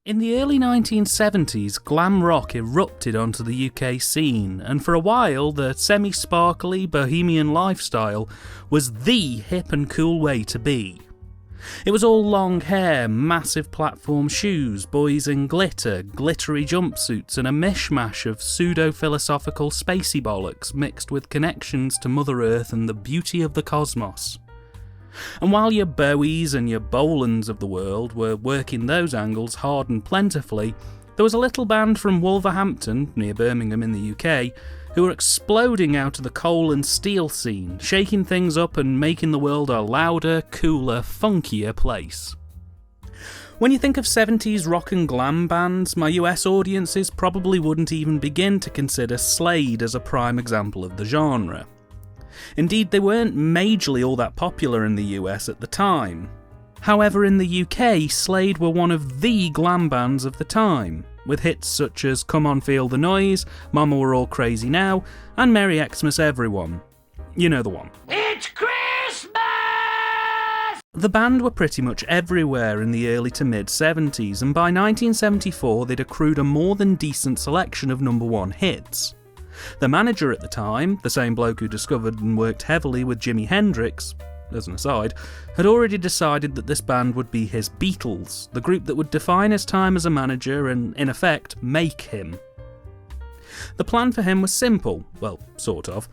In the early 1970s, glam rock erupted onto the UK scene, and for a while the semi-sparkly bohemian lifestyle was the hip and cool way to be. It was all long hair, massive platform shoes, boys in glitter, glittery jumpsuits, and a mishmash of pseudo-philosophical spacey bollocks mixed with connections to Mother Earth and the beauty of the cosmos. And while your Bowies and your Bolans of the world were working those angles hard and plentifully, there was a little band from Wolverhampton, near Birmingham in the UK, who were exploding out of the coal and steel scene, shaking things up and making the world a louder, cooler, funkier place. When you think of 70s rock and glam bands, my US audiences probably wouldn't even begin to consider Slade as a prime example of the genre. Indeed, they weren't majorly all that popular in the US at the time. However, in the UK, Slade were one of the glam bands of the time, with hits such as Come On Feel the Noise, Mama We're All Crazy Now, and Merry Xmas Everyone. You know the one. It's Christmas! The band were pretty much everywhere in the early to mid-70s, and by 1974 they'd accrued a more than decent selection of number one hits. Their manager at the time, the same bloke who discovered and worked heavily with Jimi Hendrix, as an aside, had already decided that this band would be his Beatles, the group that would define his time as a manager and, in effect, make him. The plan for him was simple, well, sort of.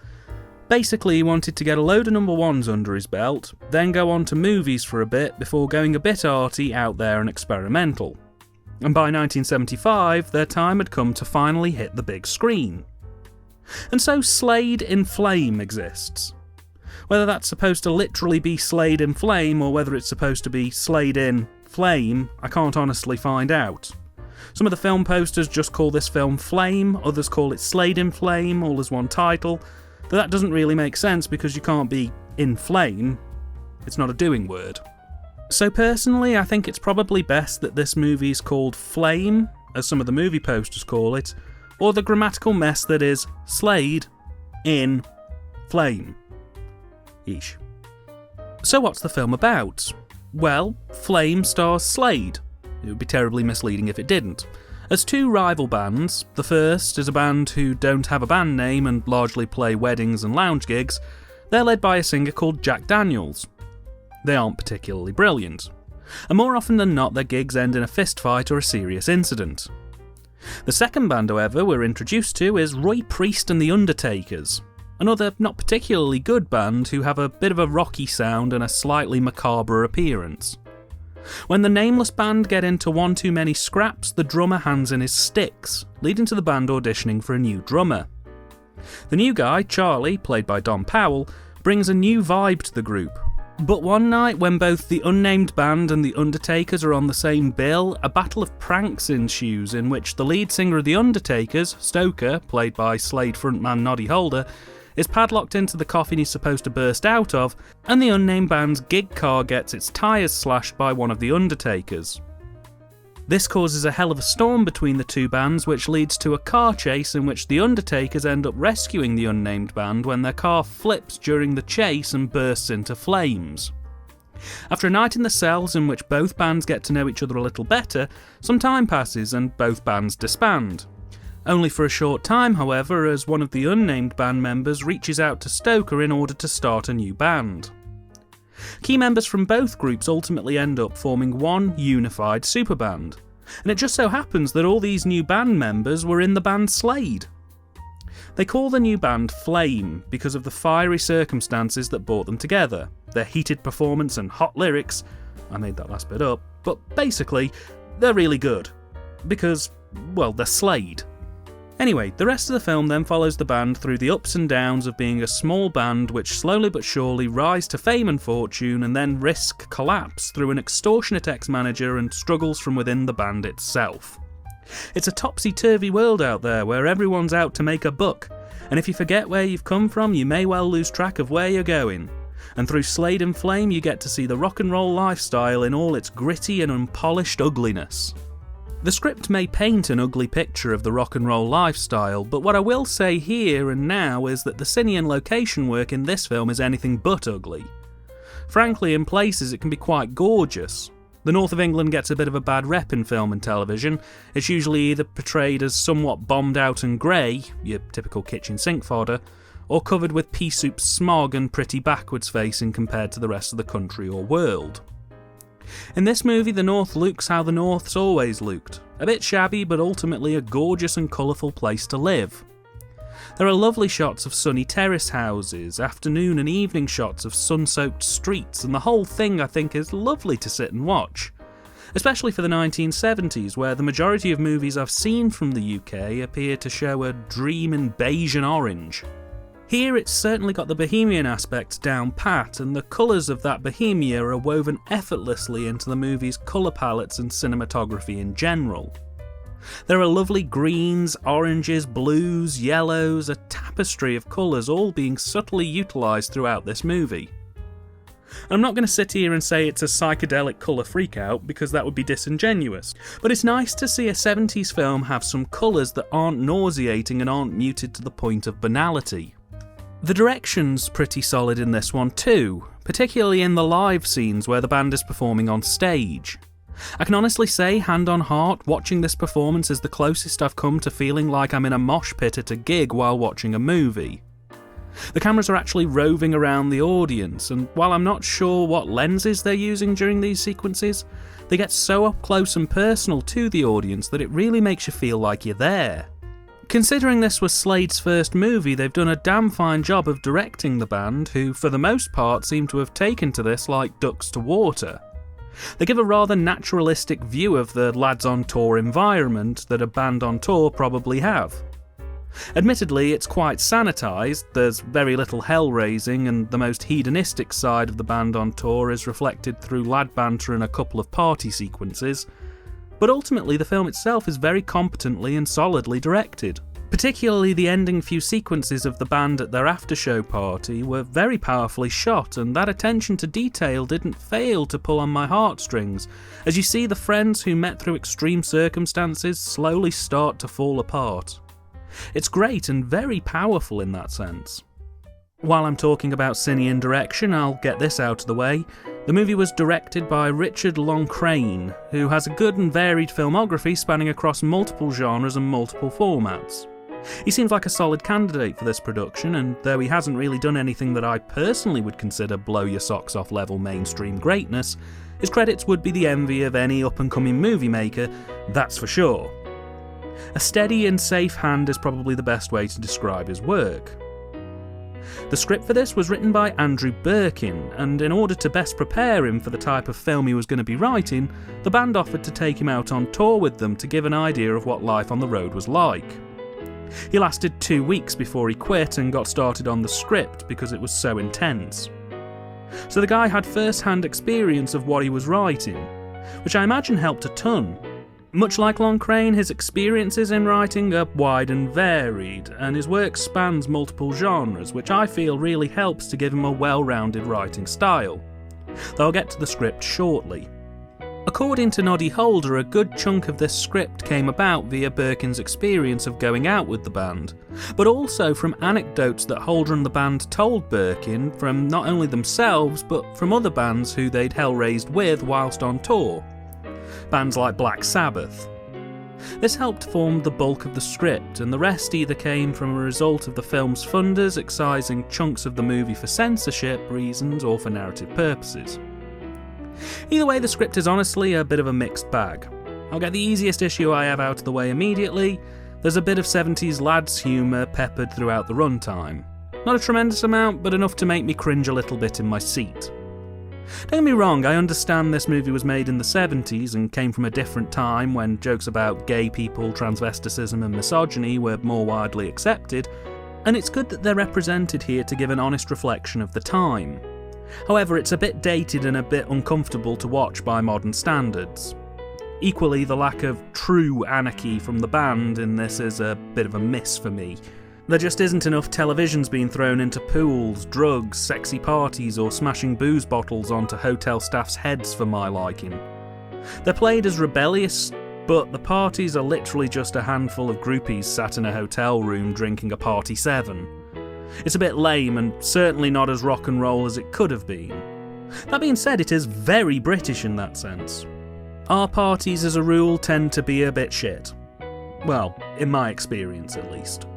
Basically, he wanted to get a load of number ones under his belt, then go on to movies for a bit before going a bit arty, out there and experimental. And by 1975, their time had come to finally hit the big screen. And so Slade in Flame exists. Whether that's supposed to literally be Slade in Flame or whether it's supposed to be Slade in Flame, I can't honestly find out. Some of the film posters just call this film Flame, others call it Slade in Flame, all as one title, but that doesn't really make sense because you can't be in flame, it's not a doing word. So personally, I think it's probably best that this movie is called Flame, as some of the movie posters call it, or the grammatical mess that is Slade in Flame. Yeesh. So what's the film about? Well, Flame stars Slade. It would be terribly misleading if it didn't. As two rival bands, the first is a band who don't have a band name and largely play weddings and lounge gigs. They're led by a singer called Jack Daniels. They aren't particularly brilliant, and more often than not their gigs end in a fistfight or a serious incident. The second band, however, we're introduced to is Roy Priest and the Undertakers, another not particularly good band who have a bit of a rocky sound and a slightly macabre appearance. When the nameless band get into one too many scraps, the drummer hands in his sticks, leading to the band auditioning for a new drummer. The new guy, Charlie, played by Don Powell, brings a new vibe to the group. But one night, when both the unnamed band and the Undertakers are on the same bill, a battle of pranks ensues in which the lead singer of the Undertakers, Stoker, played by Slade frontman Noddy Holder, is padlocked into the coffin he's supposed to burst out of, and the unnamed band's gig car gets its tyres slashed by one of the Undertakers. This causes a hell of a storm between the two bands, which leads to a car chase in which the Undertakers end up rescuing the unnamed band when their car flips during the chase and bursts into flames. After a night in the cells in which both bands get to know each other a little better, some time passes and both bands disband. Only for a short time, however, as one of the unnamed band members reaches out to Stoker in order to start a new band. Key members from both groups ultimately end up forming one unified superband, and it just so happens that all these new band members were in the band Slade. They call the new band Flame because of the fiery circumstances that brought them together, their heated performance and hot lyrics. I made that last bit up, but basically, they're really good. Because, well, they're Slade. Anyway, the rest of the film then follows the band through the ups and downs of being a small band which slowly but surely rise to fame and fortune and then risk collapse through an extortionate ex-manager and struggles from within the band itself. It's a topsy-turvy world out there where everyone's out to make a buck, and if you forget where you've come from you may well lose track of where you're going. And through Slade and Flame you get to see the rock and roll lifestyle in all its gritty and unpolished ugliness. The script may paint an ugly picture of the rock and roll lifestyle, but what I will say here and now is that the cine and location work in this film is anything but ugly. Frankly, in places it can be quite gorgeous. The north of England gets a bit of a bad rep in film and television. It's usually either portrayed as somewhat bombed out and grey, your typical kitchen sink fodder, or covered with pea soup smog and pretty backwards facing compared to the rest of the country or world. In this movie, the North looks how the North's always looked. A bit shabby, but ultimately a gorgeous and colourful place to live. There are lovely shots of sunny terrace houses, afternoon and evening shots of sun-soaked streets, and the whole thing, I think, is lovely to sit and watch. Especially for the 1970s, where the majority of movies I've seen from the UK appear to show a dream in beige and orange. Here it's certainly got the bohemian aspect down pat, and the colours of that bohemia are woven effortlessly into the movie's colour palettes and cinematography in general. There are lovely greens, oranges, blues, yellows, a tapestry of colours all being subtly utilised throughout this movie. I'm not going to sit here and say it's a psychedelic colour freakout because that would be disingenuous, but it's nice to see a 70s film have some colours that aren't nauseating and aren't muted to the point of banality. The direction's pretty solid in this one too, particularly in the live scenes where the band is performing on stage. I can honestly say, hand on heart, watching this performance is the closest I've come to feeling like I'm in a mosh pit at a gig while watching a movie. The cameras are actually roving around the audience, and while I'm not sure what lenses they're using during these sequences, they get so up close and personal to the audience that it really makes you feel like you're there. Considering this was Slade's first movie, they've done a damn fine job of directing the band, who for the most part seem to have taken to this like ducks to water. They give a rather naturalistic view of the lads on tour environment that a band on tour probably have. Admittedly, it's quite sanitised, there's very little hell-raising, and the most hedonistic side of the band on tour is reflected through lad banter and a couple of party sequences, but ultimately the film itself is very competently and solidly directed. Particularly the ending few sequences of the band at their after-show party were very powerfully shot, and that attention to detail didn't fail to pull on my heartstrings, as you see the friends who met through extreme circumstances slowly start to fall apart. It's great and very powerful in that sense. While I'm talking about cine and direction, I'll get this out of the way. The movie was directed by Richard Loncraine, who has a good and varied filmography spanning across multiple genres and multiple formats. He seems like a solid candidate for this production, and though he hasn't really done anything that I personally would consider blow your socks off level mainstream greatness, his credits would be the envy of any up-and-coming movie maker, that's for sure. A steady and safe hand is probably the best way to describe his work. The script for this was written by Andrew Birkin, and in order to best prepare him for the type of film he was going to be writing, the band offered to take him out on tour with them to give an idea of what life on the road was like. He lasted 2 weeks before he quit and got started on the script because it was so intense. So the guy had first-hand experience of what he was writing, which I imagine helped a ton. Much like Loncraine, his experiences in writing are wide and varied, and his work spans multiple genres, which I feel really helps to give him a well-rounded writing style. Though I'll get to the script shortly. According to Noddy Holder, a good chunk of this script came about via Birkin's experience of going out with the band, but also from anecdotes that Holder and the band told Birkin from not only themselves, but from other bands who they'd hell-raised with whilst on tour. Bands like Black Sabbath. This helped form the bulk of the script, and the rest either came from a result of the film's funders excising chunks of the movie for censorship reasons or for narrative purposes. Either way, the script is honestly a bit of a mixed bag. I'll get the easiest issue I have out of the way immediately. There's a bit of 70s lads humour peppered throughout the runtime. Not a tremendous amount, but enough to make me cringe a little bit in my seat. Don't get me wrong, I understand this movie was made in the 70s and came from a different time when jokes about gay people, transvesticism and misogyny were more widely accepted, and it's good that they're represented here to give an honest reflection of the time. However, it's a bit dated and a bit uncomfortable to watch by modern standards. Equally, the lack of true anarchy from the band in this is a bit of a miss for me. There just isn't enough televisions being thrown into pools, drugs, sexy parties or smashing booze bottles onto hotel staff's heads for my liking. They're played as rebellious, but the parties are literally just a handful of groupies sat in a hotel room drinking a party 7. It's a bit lame and certainly not as rock and roll as it could have been. That being said, it is very British in that sense. Our parties as a rule tend to be a bit shit. Well, in my experience at least.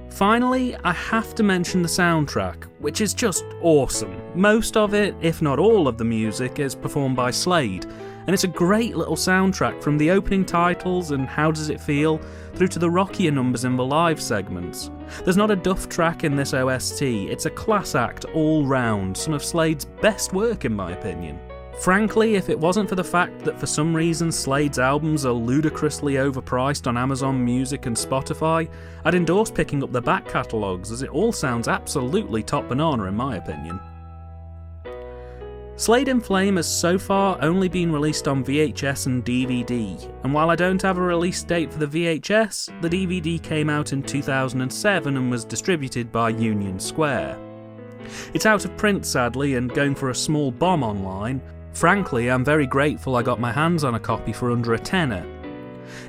Finally, I have to mention the soundtrack, which is just awesome. Most of it, if not all of the music, is performed by Slade, and it's a great little soundtrack from the opening titles and How Does It Feel, through to the rockier numbers in the live segments. There's not a duff track in this OST, it's a class act all round, some of Slade's best work in my opinion. Frankly, if it wasn't for the fact that for some reason Slade's albums are ludicrously overpriced on Amazon Music and Spotify, I'd endorse picking up their back catalogues, as it all sounds absolutely top banana in my opinion. Slade in Flame has so far only been released on VHS and DVD, and while I don't have a release date for the VHS, the DVD came out in 2007 and was distributed by Union Square. It's out of print sadly and going for a small bomb online. Frankly, I'm very grateful I got my hands on a copy for under a tenner.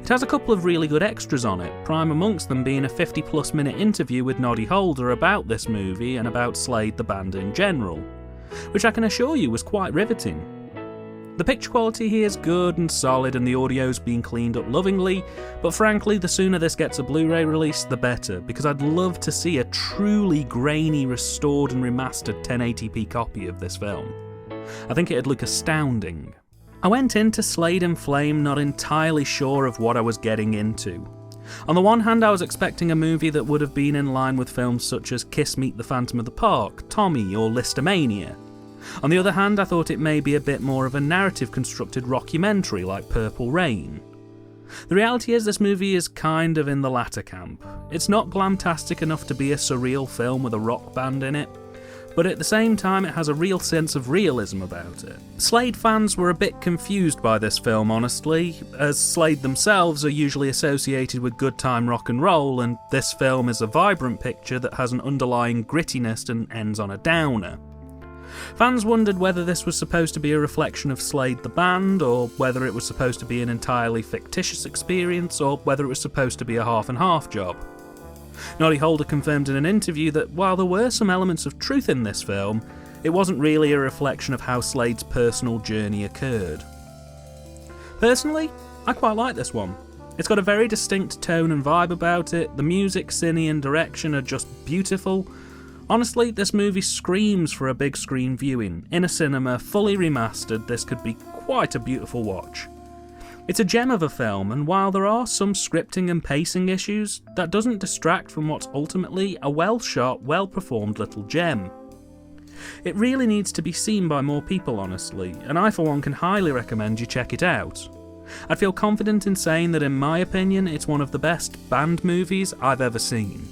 It has a couple of really good extras on it, prime amongst them being a 50+ minute interview with Noddy Holder about this movie and about Slade the band in general, which I can assure you was quite riveting. The picture quality here is good and solid and the audio's been cleaned up lovingly, but frankly the sooner this gets a Blu-ray release the better, because I'd love to see a truly grainy, restored and remastered 1080p copy of this film. I think it'd look astounding. I went into Slade in Flame not entirely sure of what I was getting into. On the one hand, I was expecting a movie that would have been in line with films such as Kiss Meet the Phantom of the Park, Tommy or Listomania. On the other hand, I thought it may be a bit more of a narrative-constructed rockumentary like Purple Rain. The reality is this movie is kind of in the latter camp. It's not glamtastic enough to be a surreal film with a rock band in it, but at the same time it has a real sense of realism about it. Slade fans were a bit confused by this film honestly, as Slade themselves are usually associated with good time rock and roll, and this film is a vibrant picture that has an underlying grittiness and ends on a downer. Fans wondered whether this was supposed to be a reflection of Slade the band, or whether it was supposed to be an entirely fictitious experience, or whether it was supposed to be a half and half job. Noddy Holder confirmed in an interview that while there were some elements of truth in this film, it wasn't really a reflection of how Slade's personal journey occurred. Personally, I quite like this one. It's got a very distinct tone and vibe about it, the music, cine and direction are just beautiful. Honestly, this movie screams for a big screen viewing. In a cinema, fully remastered, this could be quite a beautiful watch. It's a gem of a film, and while there are some scripting and pacing issues, that doesn't distract from what's ultimately a well-shot, well-performed little gem. It really needs to be seen by more people honestly, and I for one can highly recommend you check it out. I'd feel confident in saying that in my opinion it's one of the best band movies I've ever seen.